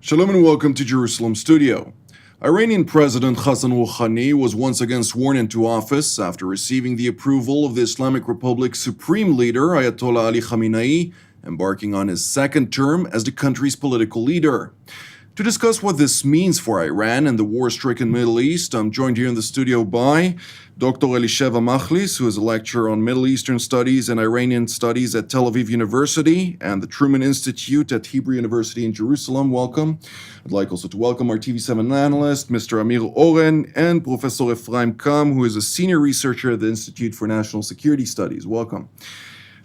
Shalom and welcome to Jerusalem Studio. Iranian President Hassan Rohani was once again sworn into office after receiving the approval of the Islamic Republic's supreme leader, Ayatollah Ali Khamenei, embarking on his second term as the country's political leader. To discuss what this means for Iran and the war-stricken Middle East, I'm joined here in the studio by Dr. Elisheva Machlis, who is a lecturer on Middle Eastern Studies and Iranian Studies at Tel Aviv University and the Truman Institute at Hebrew University in Jerusalem. Welcome. I'd like also to welcome our TV7 analyst, Mr. Amir Oren, and Professor Efraim, who is a senior researcher at the Institute for National Security Studies. Welcome.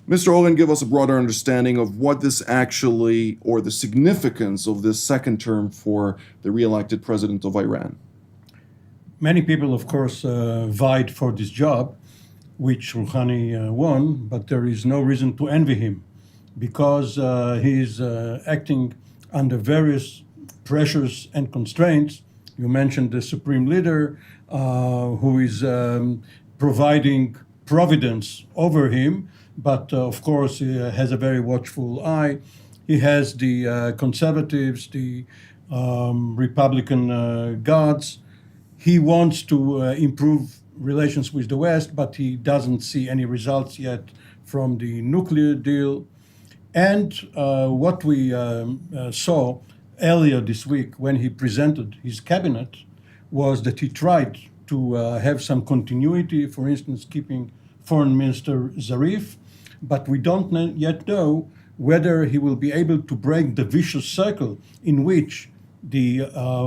Mr. Oren, give us a broader understanding of what this actually, or the significance of this second term for the re-elected president of Iran. Many people, of course, vied for this job, which Rouhani won, but there is no reason to envy him because he's acting under various pressures and constraints. You mentioned the supreme leader who is providing providence over him, but of course he has a very watchful eye. He has the conservatives, the Republican guards. He wants to improve relations with the West, but he doesn't see any results yet from the nuclear deal. And what we saw earlier this week when he presented his cabinet was that he tried to have some continuity, for instance, keeping Foreign Minister Zarif, but we don't yet know whether he will be able to break the vicious circle in which the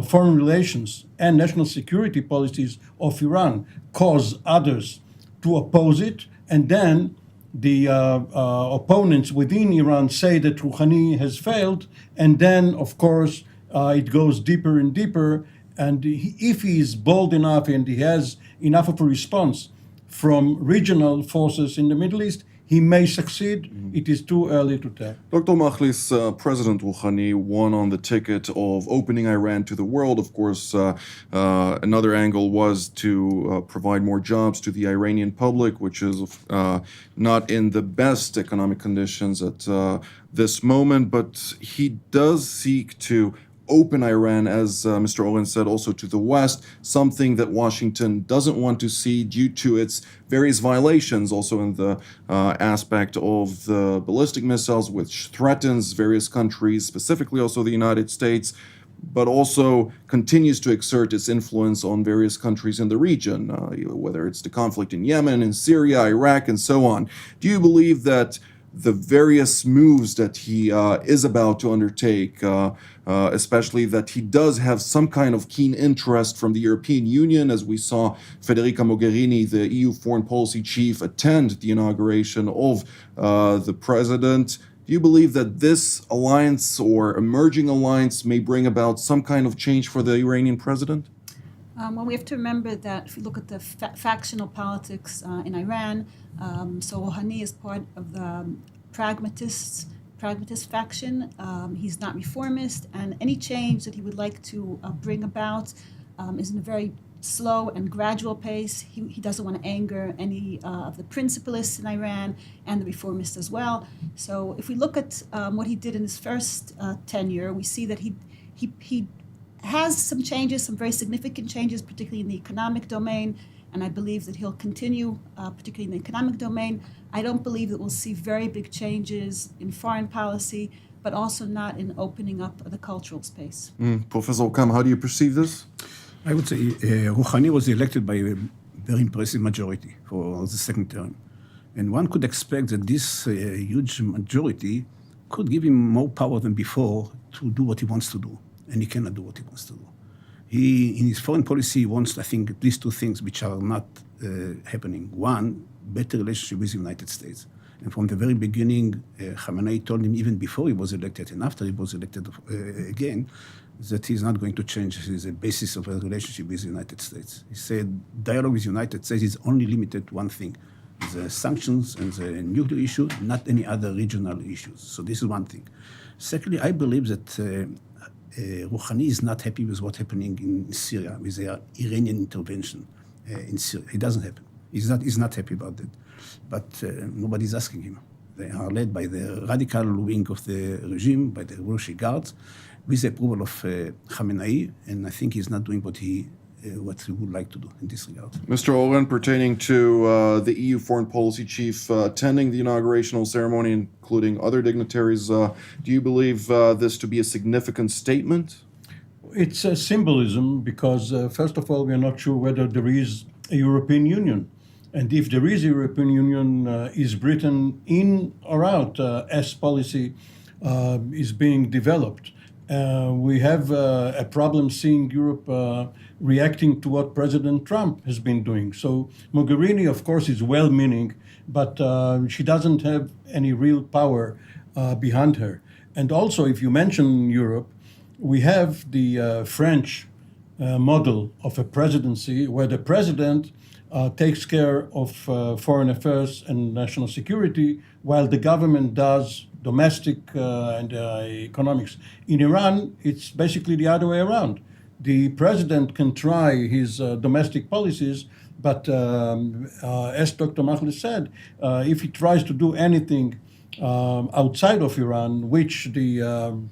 foreign relations and national security policies of Iran cause others to oppose it, and then the opponents within Iran say that Rouhani has failed, and then, of course, it goes deeper and deeper, and if he is bold enough and he has enough of a response from regional forces in the Middle East, he may succeed. It is too early to tell. Dr. Machlis, President Rouhani won on the ticket of opening Iran to the world. Of course, another angle was to provide more jobs to the Iranian public, which is not in the best economic conditions at this moment, but he does seek to open Iran, as Mr. Oren said, also to the West, something that Washington doesn't want to see due to its various violations, also in the aspect of the ballistic missiles, which threatens various countries, specifically also the United States, but also continues to exert its influence on various countries in the region, whether it's the conflict in Yemen, in Syria, Iraq, and so on. Do you believe that the various moves that he is about to undertake, especially that he does have some kind of keen interest from the European Union, as we saw Federica Mogherini, the EU foreign policy chief, attend the inauguration of the president. Do you believe that this alliance or emerging alliance may bring about some kind of change for the Iranian president? Well, we have to remember that if you look at the factional politics in Iran, so Rouhani is part of the pragmatist faction. He's not reformist, and any change that he would like to bring about is in a very slow and gradual pace. He doesn't want to anger any of the principalists in Iran and the reformists as well. So if we look at what he did in his first tenure, we see that he has some changes, some very significant changes, particularly in the economic domain, and I believe that he'll continue, particularly in the economic domain. I don't believe that we'll see very big changes in foreign policy, but also not in opening up the cultural space. Professor Kam, how do you perceive this? I would say Rouhani was elected by a very impressive majority for the second term. And one could expect that this huge majority could give him more power than before to do what he wants to do. And he cannot do what he wants to do. He, in his foreign policy, wants, I think, at least two things which are not happening. One, better relationship with the United States. And from the very beginning, Khamenei told him, even before he was elected and after he was elected again, that he's not going to change the basis of a relationship with the United States. He said dialogue with the United States is only limited to one thing, the sanctions and the nuclear issue, not any other regional issues. So this is one thing. Secondly, I believe that Rouhani is not happy with what's happening in Syria, with the Iranian intervention in Syria. It doesn't happen. He's not happy about that. But nobody's asking him. They are led by the radical wing of the regime, by the Revolutionary Guards, with the approval of Khamenei, and I think he's not doing what he would like to do in this regard. Mr. Oren, pertaining to the EU foreign policy chief attending the inaugurational ceremony, including other dignitaries, do you believe this to be a significant statement? It's a symbolism because, first of all, we are not sure whether there is a European Union. And if there is a European Union, is Britain in or out as policy is being developed? We have a problem seeing Europe reacting to what President Trump has been doing. So Mogherini, of course, is well-meaning, but she doesn't have any real power behind her. And also, if you mention Europe, we have the French model of a presidency where the president takes care of foreign affairs and national security, while the government does domestic and economics. In Iran, it's basically the other way around. The president can try his domestic policies, but as Dr. Machlis said, if he tries to do anything outside of Iran, which the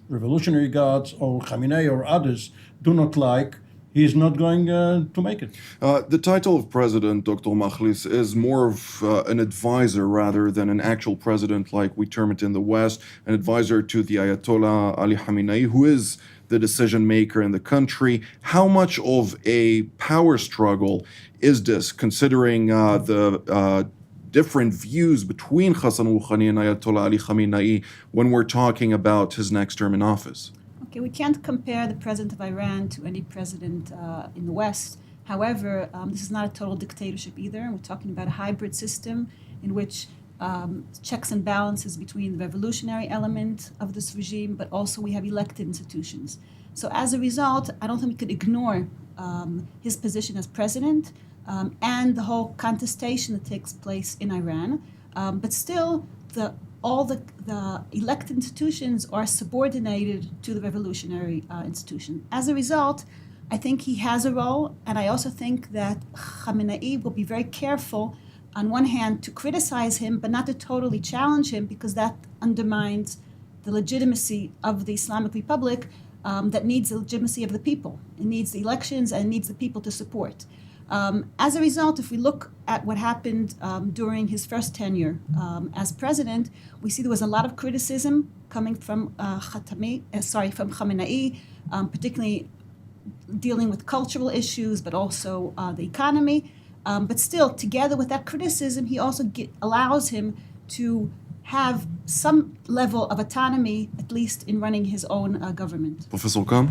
Revolutionary Guards or Khamenei or others do not like, he is not going to make it. The title of president, Dr. Machlis, is more of an advisor rather than an actual president like we term it in the West, an advisor to the Ayatollah Ali Khamenei, who is the decision maker in the country. How much of a power struggle is this, considering the different views between Hassan Rouhani and Ayatollah Ali Khamenei when we're talking about his next term in office? Okay, we can't compare the president of Iran to any president in the West. However, this is not a total dictatorship either. We're talking about a hybrid system in which checks and balances between the revolutionary element of this regime, but also we have elected institutions. So as a result, I don't think we could ignore his position as president and the whole contestation that takes place in Iran. But still, all the elected institutions are subordinated to the revolutionary institution. As a result, I think he has a role, and I also think that Khamenei will be very careful, on one hand, to criticize him, but not to totally challenge him, because that undermines the legitimacy of the Islamic Republic that needs the legitimacy of the people. It needs the elections and it needs the people to support. As a result, if we look at what happened during his first tenure as president, we see there was a lot of criticism coming from Khamenei, particularly dealing with cultural issues, but also the economy. But still, together with that criticism, he also allows him to have some level of autonomy, at least in running his own government. Professor Khan?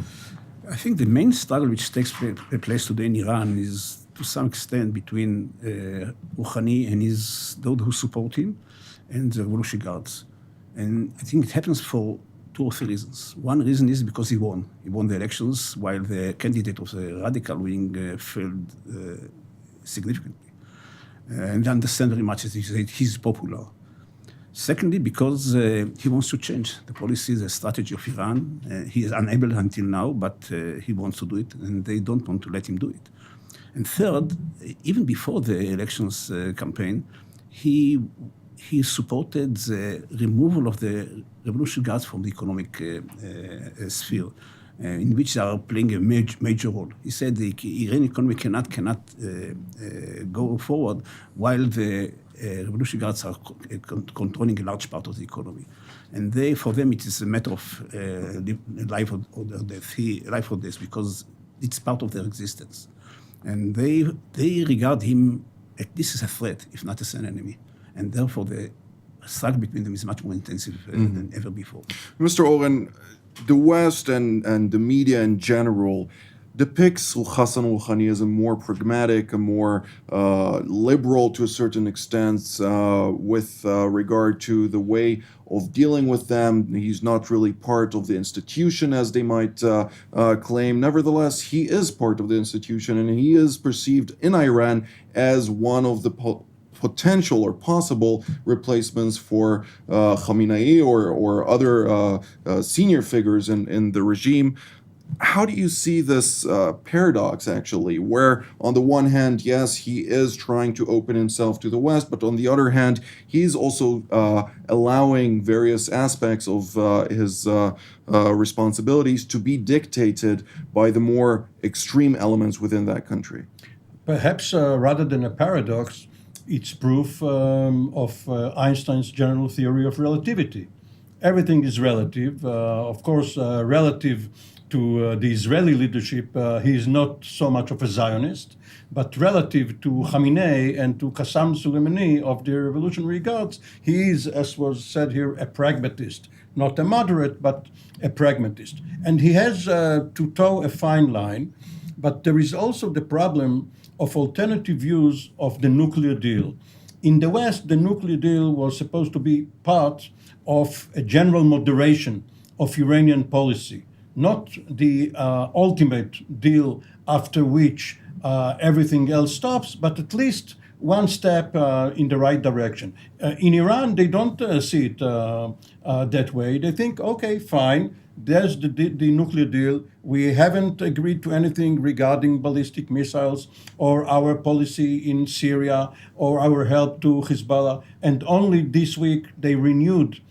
I think the main struggle which takes place today in Iran is, to some extent, between Rouhani and those who support him and the Revolutionary Guards. And I think it happens for 2 or 3 reasons. One reason is because he won. He won the elections while the candidate of the radical wing failed significantly. And they understand very much that he's popular. Secondly, because he wants to change the policy, the strategy of Iran. He is unable until now, but he wants to do it, and they don't want to let him do it. And third, even before the elections campaign, he supported the removal of the Revolutionary Guards from the economic sphere, in which they are playing a major role. He said the Iranian economy cannot go forward while the Revolutionary Guards are controlling a large part of the economy. And for them, it is a matter of life or death, because it's part of their existence. And they regard him at least as a threat, if not as an enemy. And therefore, the struggle between them is much more intensive than ever before. Mr. Oren, the West and the media in general depicts Hassan Rouhani as a more pragmatic, a more liberal to a certain extent with regard to the way of dealing with them. He's not really part of the institution as they might claim. Nevertheless, he is part of the institution, and he is perceived in Iran as one of the potential or possible replacements for Khamenei or other senior figures in the regime. How do you see this paradox, actually, where on the one hand, yes, he is trying to open himself to the West, but on the other hand, he's also allowing various aspects of his responsibilities to be dictated by the more extreme elements within that country? Perhaps rather than a paradox, it's proof of Einstein's general theory of relativity. Everything is relative. Of course, relative to the Israeli leadership, he is not so much of a Zionist, but relative to Khamenei and to Qasem Soleimani of the Revolutionary Guards, he is, as was said here, a pragmatist. Not a moderate, but a pragmatist. And he has to toe a fine line, but there is also the problem of alternative views of the nuclear deal. In the West, the nuclear deal was supposed to be part of a general moderation of Iranian policy, not the ultimate deal after which everything else stops, but at least one step in the right direction. In Iran, they don't see it that way. They think, okay, fine, there's the nuclear deal. We haven't agreed to anything regarding ballistic missiles or our policy in Syria or our help to Hezbollah. And only this week they renewed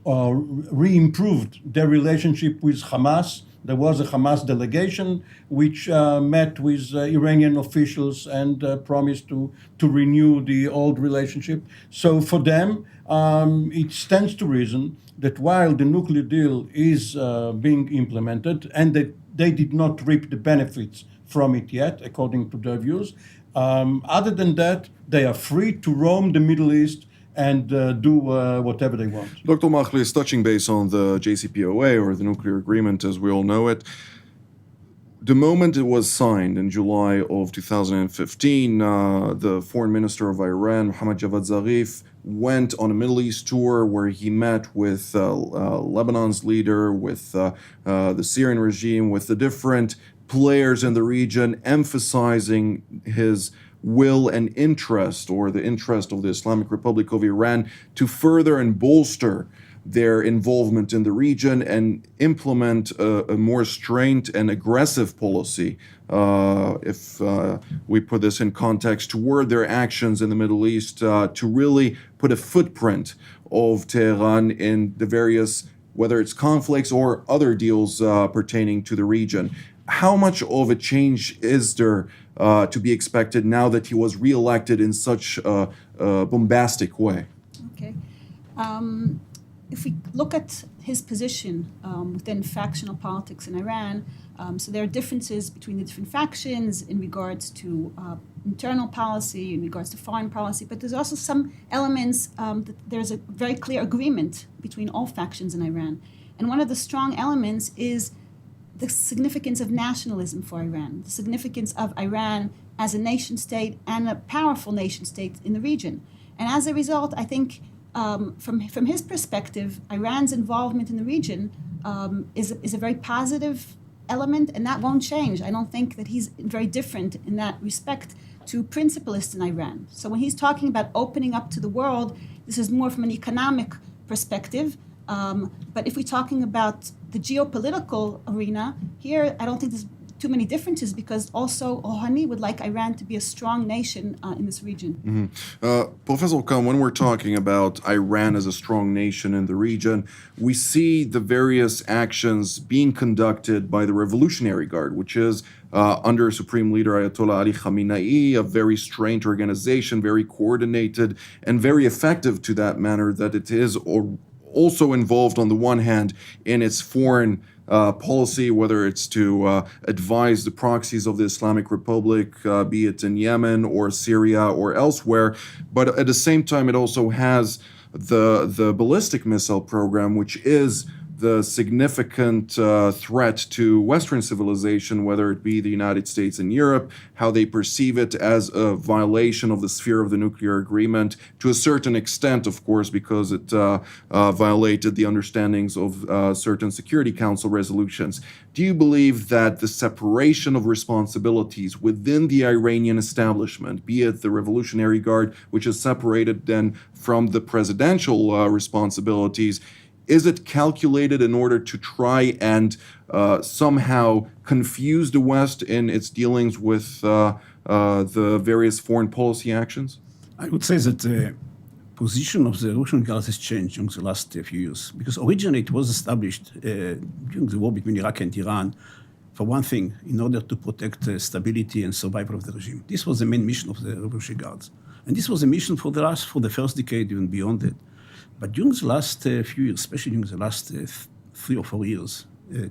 or re-improved their relationship with Hamas. There was a Hamas delegation which met with Iranian officials and promised to renew the old relationship. So for them, it stands to reason that while the nuclear deal is being implemented and that they did not reap the benefits from it yet, according to their views, other than that, they are free to roam the Middle East and do whatever they want. Dr. Machlis, touching base on the JCPOA, or the nuclear agreement as we all know it, the moment it was signed in July of 2015, the foreign minister of Iran, Mohammad Javad Zarif, went on a Middle East tour where he met with Lebanon's leader, with the Syrian regime, with the different players in the region, emphasizing his will and interest, or the interest of the Islamic Republic of Iran, to further and bolster their involvement in the region and implement a more strained and aggressive policy, if we put this in context, toward their actions in the Middle East, to really put a footprint of Tehran in the various, whether it's conflicts or other deals pertaining to the region. How much of a change is there to be expected now that he was reelected in such a bombastic way? Okay. If we look at his position within factional politics in Iran, so there are differences between the different factions in regards to internal policy, in regards to foreign policy, but there's also some elements that there's a very clear agreement between all factions in Iran. And one of the strong elements is the significance of nationalism for Iran, the significance of Iran as a nation state and a powerful nation state in the region. And as a result, I think from his perspective, Iran's involvement in the region is a very positive element, and that won't change. I don't think that he's very different in that respect to principalists in Iran. So when he's talking about opening up to the world, this is more from an economic perspective. But if we're talking about the geopolitical arena, here I don't think there's too many differences, because also Rouhani would like Iran to be a strong nation in this region. Mm-hmm. Professor Khan, when we're talking about Iran as a strong nation in the region, we see the various actions being conducted by the Revolutionary Guard, which is under Supreme Leader Ayatollah Ali Khamenei, a very strange organization, very coordinated, and very effective to that manner that it is also involved on the one hand in its foreign policy, whether it's to advise the proxies of the Islamic Republic, be it in Yemen or Syria or elsewhere, but at the same time it also has the ballistic missile program, which is the significant threat to Western civilization, whether it be the United States and Europe, how they perceive it as a violation of the sphere of the nuclear agreement, to a certain extent, of course, because it violated the understandings of certain Security Council resolutions. Do you believe that the separation of responsibilities within the Iranian establishment, be it the Revolutionary Guard, which is separated then from the presidential responsibilities, Is it calculated in order to try and somehow confuse the West in its dealings with the various foreign policy actions? I would say that the position of the Revolutionary Guard has changed during the last few years, because originally it was established during the war between Iraq and Iran for one thing, in order to protect the stability and survival of the regime. This was the main mission of the Revolutionary Guards. And this was a mission for the first decade, even beyond it. But during the last few years, especially during the last 3 or 4 years,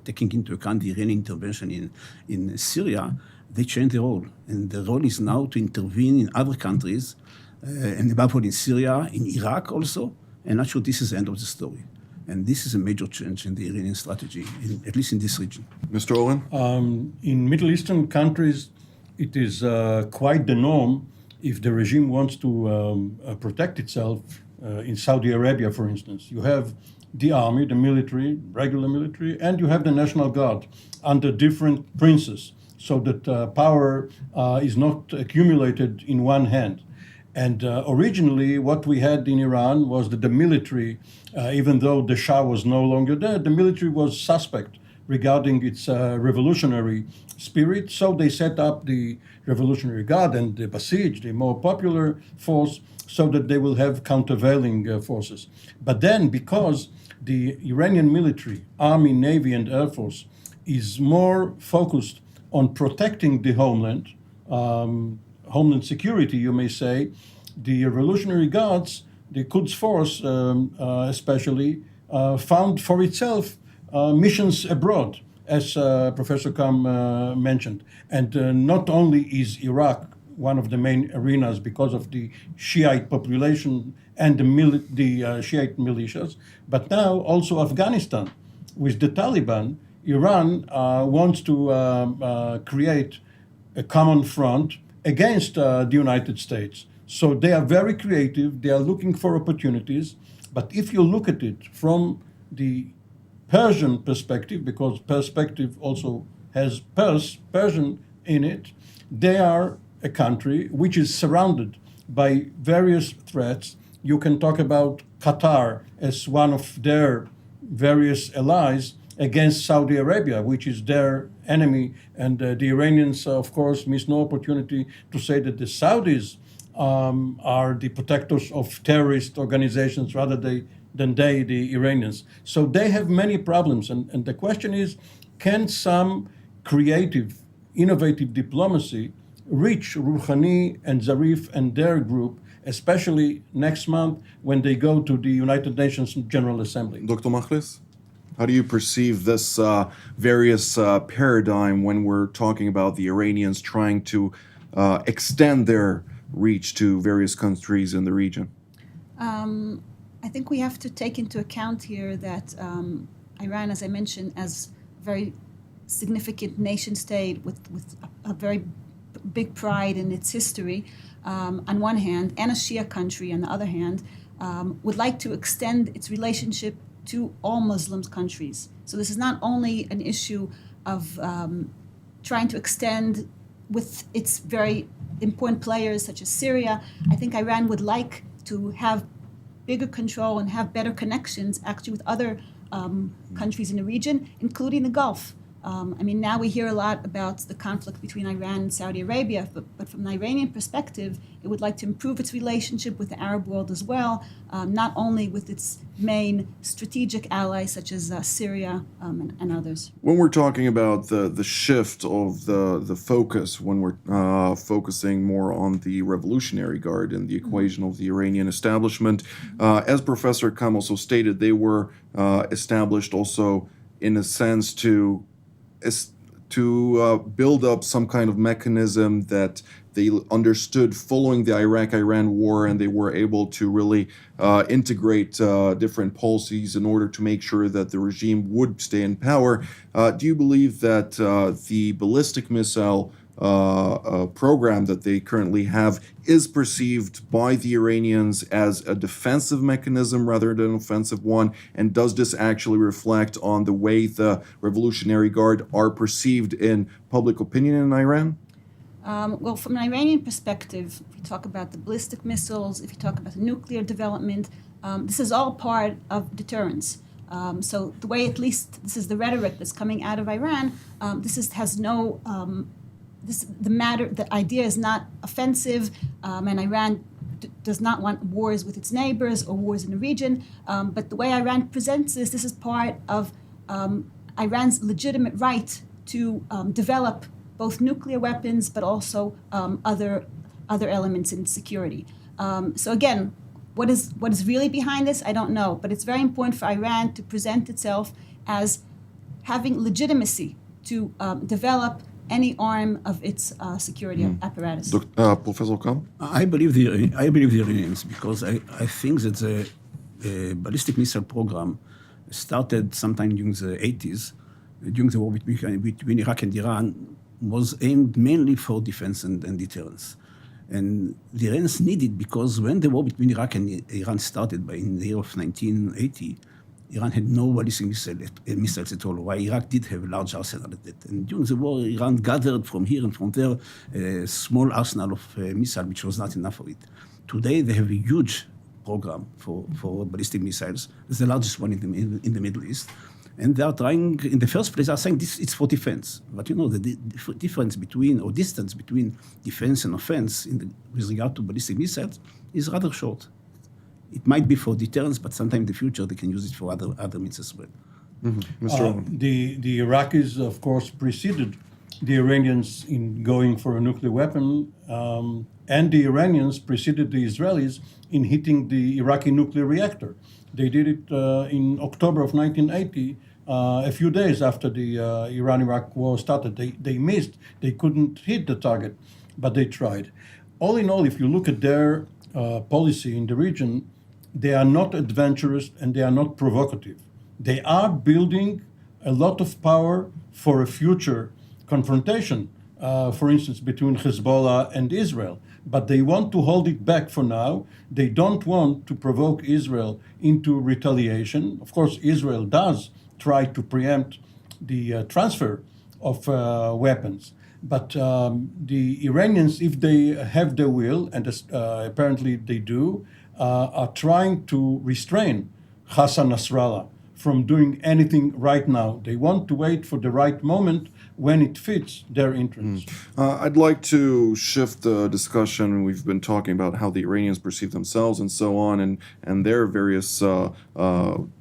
taking into account the Iranian intervention in Syria, they changed the role. And the role is now to intervene in other countries, and above all in Syria, in Iraq also. And not sure this is the end of the story. And this is a major change in the Iranian strategy, at least in this region. Mr. Oren? In Middle Eastern countries, it is quite the norm if the regime wants to protect itself. In Saudi Arabia, for instance, you have the army, the military, regular military, and you have the National Guard under different princes, so that power is not accumulated in one hand. And originally, what we had in Iran was that the military, even though the Shah was no longer there, the military was suspect regarding its revolutionary spirit. So they set up the Revolutionary Guard and the Basij, the more popular force, so that they will have countervailing forces. But then, because the Iranian military, army, navy, and air force is more focused on protecting the homeland, homeland security, you may say, the Revolutionary Guards, the Quds Force especially, found for itself missions abroad, as Professor Kam mentioned. And not only is Iraq one of the main arenas because of the Shiite population and the Shiite militias, but now also Afghanistan. With the Taliban, Iran wants to create a common front against the United States. So they are very creative, they are looking for opportunities, but if you look at it from the Persian perspective, because perspective also has Persian in it, they are a country which is surrounded by various threats. You can talk about Qatar as one of their various allies against Saudi Arabia, which is their enemy. And the Iranians, of course, miss no opportunity to say that the Saudis are the protectors of terrorist organizations rather than the Iranians. So they have many problems. And the question is, can some creative, innovative diplomacy reach Rouhani and Zarif and their group, especially next month when they go to the United Nations General Assembly? Dr. Machlis, how do you perceive this various paradigm when we're talking about the Iranians trying to extend their reach to various countries in the region? I think we have to take into account here that Iran, as I mentioned, as a very significant nation state with a very big pride in its history, on one hand, and a Shia country on the other hand, would like to extend its relationship to all Muslim countries. So this is not only an issue of trying to extend with its very important players such as Syria. I think Iran would like to have bigger control and have better connections actually with other countries in the region, including the Gulf. Now we hear a lot about the conflict between Iran and Saudi Arabia, but from the Iranian perspective, it would like to improve its relationship with the Arab world as well, not only with its main strategic allies such as Syria and others. When we're talking about the shift of the focus, when we're focusing more on the Revolutionary Guard and the equation of the Iranian establishment, as Professor Kam also stated, they were established also in a sense to build up some kind of mechanism that they understood following the Iraq-Iran war, and they were able to really integrate different policies in order to make sure that the regime would stay in power. Do you believe that the ballistic missile program that they currently have is perceived by the Iranians as a defensive mechanism rather than an offensive one? And does this actually reflect on the way the Revolutionary Guard are perceived in public opinion in Iran? Well, from an Iranian perspective, if you talk about the ballistic missiles, if you talk about the nuclear development, this is all part of deterrence. So the way, at least, this is the rhetoric that's coming out of Iran. The idea is not offensive, and Iran does not want wars with its neighbors or wars in the region. But the way Iran presents this is part of Iran's legitimate right to develop both nuclear weapons, but also other elements in security. So again, what is really behind this? I don't know, but it's very important for Iran to present itself as having legitimacy to develop any arm of its security apparatus. Professor Kam? I believe the Iranians, because I think that the ballistic missile program started sometime during the 80s, during the war between Iraq and Iran, was aimed mainly for defense and deterrence. And the Iranians needed, because when the war between Iraq and Iran started in the year of 1980, Iran had no ballistic missiles at all, while Iraq did have a large arsenal at that. And during the war, Iran gathered from here and from there a small arsenal of missiles, which was not enough for it. Today, they have a huge program for ballistic missiles. It's the largest one in the Middle East. And they are trying, in the first place, they are saying it's for defense. But you know, the difference between, or distance between defense and offense with regard to ballistic missiles is rather short. It might be for deterrence, but sometime in the future they can use it for other means as well. Mm-hmm. Mr. Oren. The Iraqis, of course, preceded the Iranians in going for a nuclear weapon, and the Iranians preceded the Israelis in hitting the Iraqi nuclear reactor. They did it in October of 1980, a few days after the Iran-Iraq war started. They missed. They couldn't hit the target, but they tried. All in all, if you look at their policy in the region, they are not adventurous and they are not provocative. They are building a lot of power for a future confrontation, for instance, between Hezbollah and Israel. But they want to hold it back for now. They don't want to provoke Israel into retaliation. Of course, Israel does try to preempt the transfer of weapons. But the Iranians, if they have the will, and apparently they do, are trying to restrain Hassan Nasrallah from doing anything right now. They want to wait for the right moment when it fits their interests. I'd like to shift the discussion. We've been talking about how the Iranians perceive themselves and so on, and their various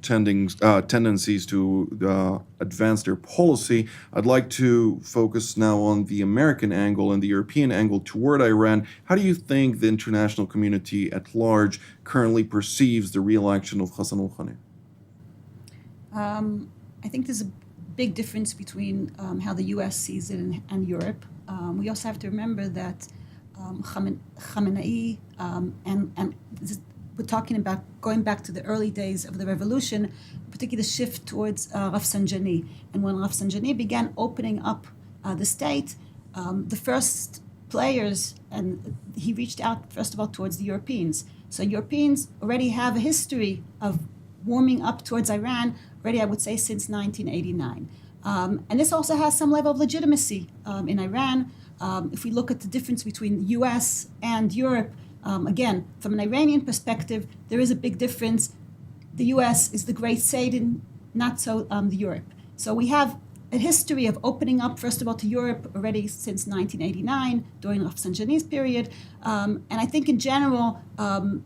tendencies to advance their policy. I'd like to focus now on the American angle and the European angle toward Iran. How do you think the international community at large currently perceives the re-election of Hassan Rouhani? I think there's a big difference between how the U.S. sees it and Europe. We also have to remember that Khamenei, and we're talking about going back to the early days of the revolution, particularly the shift towards Rafsanjani. And when Rafsanjani began opening up the state, the first players, and he reached out, first of all, towards the Europeans. So Europeans already have a history of warming up towards Iran, already, I would say, since 1989. And this also has some level of legitimacy in Iran. If we look at the difference between the US and Europe, again, from an Iranian perspective, there is a big difference. The US is the great Satan, not so the Europe. So we have a history of opening up, first of all, to Europe already since 1989, during Rafsanjani's period. And I think in general,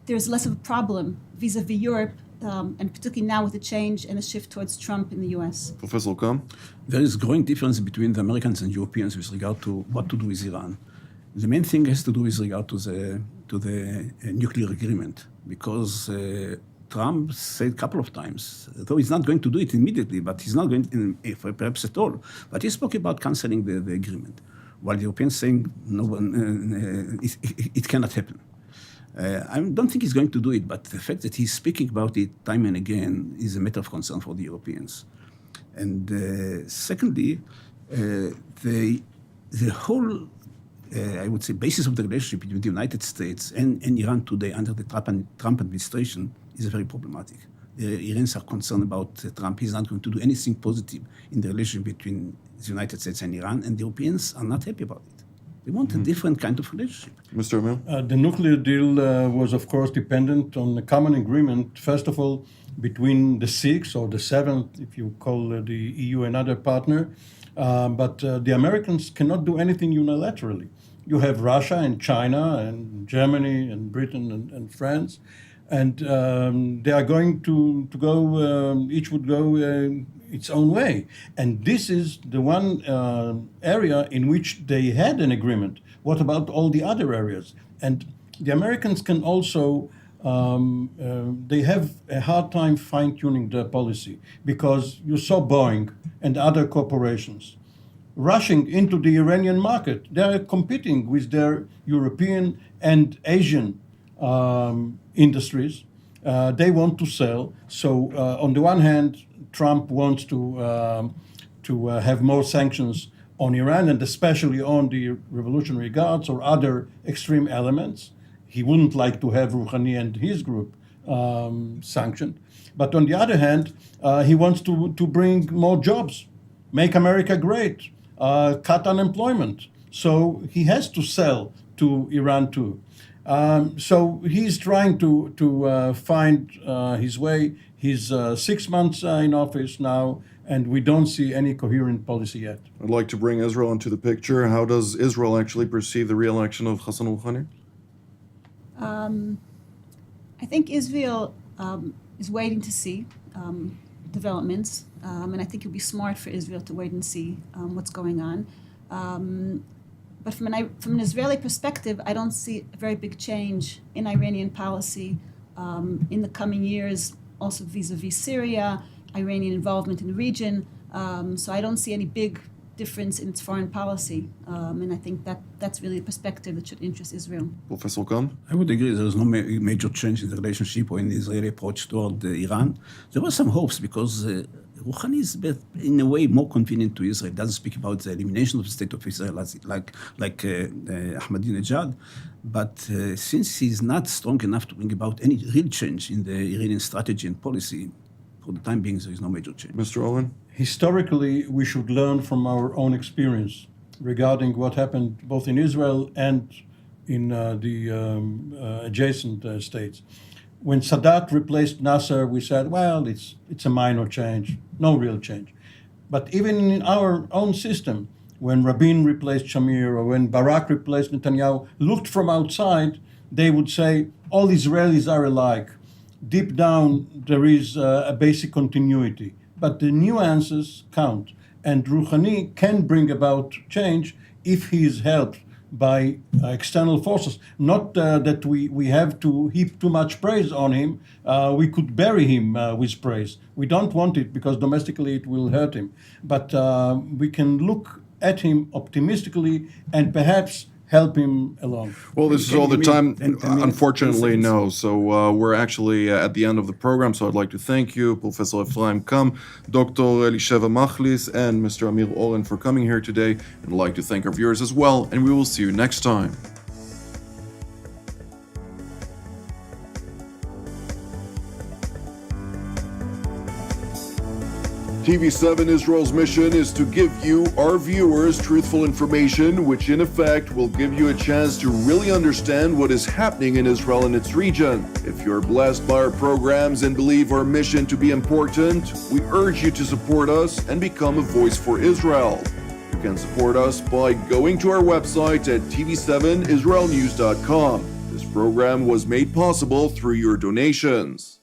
there's less of a problem vis-a-vis Europe, and particularly now with the change and the shift towards Trump in the U.S. Professor Kam? There is growing difference between the Americans and Europeans with regard to what to do with Iran. The main thing has to do with regard to the nuclear agreement, because Trump said a couple of times, though he's not going to do it immediately, but he's not going to, perhaps at all, but he spoke about canceling the agreement, while the Europeans saying no one, it cannot happen. I don't think he's going to do it, but the fact that he's speaking about it time and again is a matter of concern for the Europeans. And secondly, the whole, I would say, basis of the relationship between the United States and Iran today under the Trump administration is very problematic. The Iranians are concerned about Trump. He's not going to do anything positive in the relationship between the United States and Iran, and the Europeans are not happy about it. They want a different kind of relationship. Mr. Amir? The nuclear deal was, of course, dependent on a common agreement, first of all, between the six or the seventh, if you call the EU another partner. But the Americans cannot do anything unilaterally. You have Russia and China and Germany and Britain and France, and they are going to go, each would go its own way. And this is the one area in which they had an agreement. What about all the other areas? And the Americans can also, they have a hard time fine-tuning their policy, because you saw Boeing and other corporations rushing into the Iranian market. They are competing with their European and Asian industries. They want to sell. So on the one hand, Trump wants to have more sanctions on Iran, and especially on the Revolutionary Guards or other extreme elements. He wouldn't like to have Rouhani and his group sanctioned. But on the other hand, he wants to bring more jobs, make America great, cut unemployment. So he has to sell to Iran too. So he's trying to find his way. He's 6 months in office now, and we don't see any coherent policy yet. I'd like to bring Israel into the picture. How does Israel actually perceive the re-election of Hassan Rouhani? I think Israel is waiting to see developments, and I think it would be smart for Israel to wait and see what's going on. But from an Israeli perspective, I don't see a very big change in Iranian policy in the coming years, also vis-a-vis Syria, Iranian involvement in the region. So I don't see any big difference in its foreign policy. And I think that's really a perspective that should interest Israel. Professor Kam? I would agree there is no major change in the relationship or in the Israeli approach toward Iran. There were some hopes because Rouhani is, in a way, more convenient to Israel. Doesn't speak about the elimination of the state of Israel like Ahmadinejad. But since he's not strong enough to bring about any real change in the Iranian strategy and policy, for the time being, there is no major change. Mr. Oren? Historically, we should learn from our own experience regarding what happened both in Israel and in the adjacent states. When Sadat replaced Nasser, we said, well, it's a minor change, no real change. But even in our own system, when Rabin replaced Shamir or when Barak replaced Netanyahu, looked from outside, they would say, all Israelis are alike. Deep down, there is a basic continuity. But the nuances count. And Rouhani can bring about change if he is helped by external forces. Not that we have to heap too much praise on him. We could bury him with praise. We don't want it because domestically it will hurt him. But we can look at him optimistically and perhaps help him along. Well, this is all the time, unfortunately, no. So we're actually at the end of the program, so I'd like to thank you, Professor Efraim Kam, Dr. Elisheva Machlis, and Mr. Amir Oren for coming here today. And I'd like to thank our viewers as well, and we will see you next time. TV7 Israel's mission is to give you, our viewers, truthful information, which in effect will give you a chance to really understand what is happening in Israel and its region. If you're blessed by our programs and believe our mission to be important, we urge you to support us and become a voice for Israel. You can support us by going to our website at tv7israelnews.com. This program was made possible through your donations.